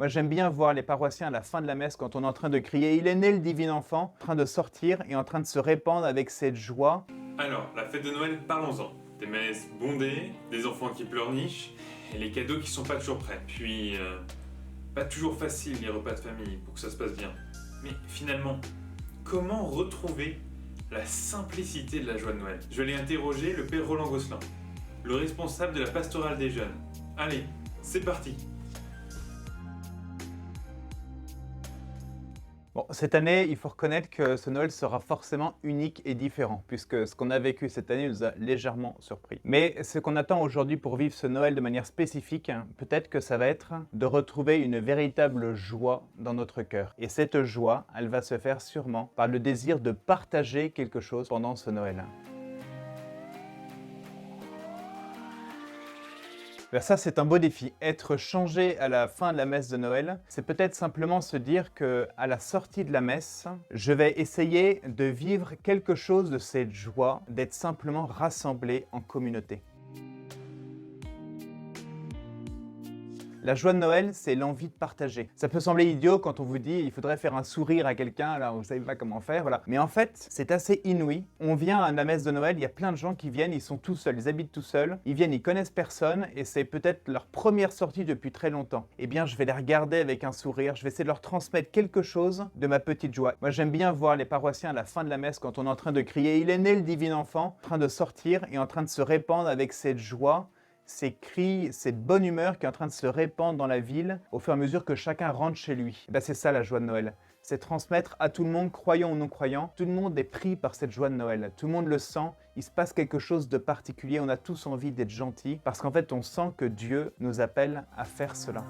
Moi, j'aime bien voir les paroissiens à la fin de la messe quand on est en train de crier « Il est né le divin enfant », en train de sortir et en train de se répandre avec cette joie. Alors, la fête de Noël, parlons-en. Des messes bondées, des enfants qui pleurnichent, et les cadeaux qui sont pas toujours prêts. Puis, pas toujours facile les repas de famille pour que ça se passe bien. Mais finalement, comment retrouver la simplicité de la joie de Noël? Je l'ai interrogé le père Roland Gosselin, le responsable de la pastorale des jeunes. Allez, c'est parti! Bon, cette année, il faut reconnaître que ce Noël sera forcément unique et différent, puisque ce qu'on a vécu cette année nous a légèrement surpris. Mais ce qu'on attend aujourd'hui pour vivre ce Noël de manière spécifique, peut-être que ça va être de retrouver une véritable joie dans notre cœur. Et cette joie, elle va se faire sûrement par le désir de partager quelque chose pendant ce Noël. Ben ça, c'est un beau défi. Être changé à la fin de la messe de Noël, c'est peut-être simplement se dire que à la sortie de la messe, je vais essayer de vivre quelque chose de cette joie, d'être simplement rassemblé en communauté. La joie de Noël, c'est l'envie de partager. Ça peut sembler idiot quand on vous dit il faudrait faire un sourire à quelqu'un, alors vous ne savez pas comment faire, voilà. Mais en fait, c'est assez inouï. On vient à la messe de Noël, il y a plein de gens qui viennent, ils sont tout seuls, ils habitent tout seuls, ils viennent, ils connaissent personne et c'est peut-être leur première sortie depuis très longtemps. Eh bien, je vais les regarder avec un sourire, je vais essayer de leur transmettre quelque chose de ma petite joie. Moi, j'aime bien voir les paroissiens à la fin de la messe quand on est en train de crier « Il est né le divin enfant », en train de sortir et en train de se répandre avec cette joie, ces cris, cette bonne humeur qui est en train de se répandre dans la ville au fur et à mesure que chacun rentre chez lui. Ben c'est ça la joie de Noël. C'est transmettre à tout le monde, croyant ou non croyant, tout le monde est pris par cette joie de Noël. Tout le monde le sent, il se passe quelque chose de particulier, on a tous envie d'être gentils parce qu'en fait on sent que Dieu nous appelle à faire cela.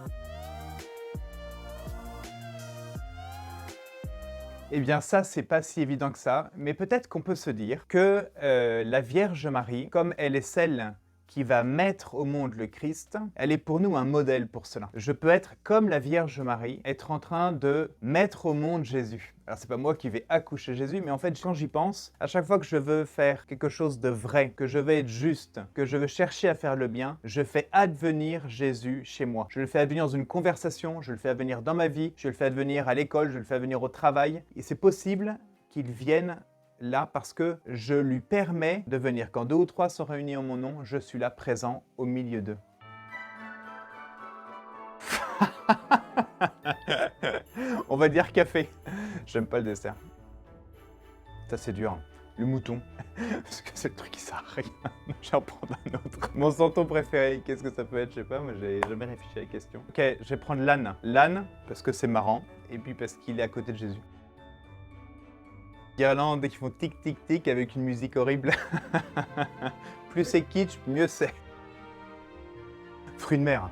Eh bien ça, c'est pas si évident que ça, mais peut-être qu'on peut se dire que la Vierge Marie, comme elle est celle qui va mettre au monde le Christ, elle est pour nous un modèle pour cela. Je peux être comme la Vierge Marie, être en train de mettre au monde Jésus. Alors c'est pas moi qui vais accoucher Jésus, mais en fait quand j'y pense, à chaque fois que je veux faire quelque chose de vrai, que je veux être juste, que je veux chercher à faire le bien, je fais advenir Jésus chez moi. Je le fais advenir dans une conversation, je le fais advenir dans ma vie, je le fais advenir à l'école, je le fais advenir au travail, et c'est possible qu'il vienne là parce que je lui permets de venir. Quand 2 ou 3 sont réunis en mon nom, je suis là présent au milieu d'eux. On va dire café. J'aime pas le dessert. Ça c'est dur. Le mouton. Parce que c'est le truc qui sert à rien. Je vais en prendre un autre. Mon santon préféré, qu'est-ce que ça peut être? Je sais pas, moi j'ai jamais réfléchi à la question. Ok, je vais prendre l'âne. L'âne, parce que c'est marrant, et puis parce qu'il est à côté de Jésus. Guirlandes qui font tic tic tic avec une musique horrible. Plus c'est kitsch, mieux c'est. Fruits de mer.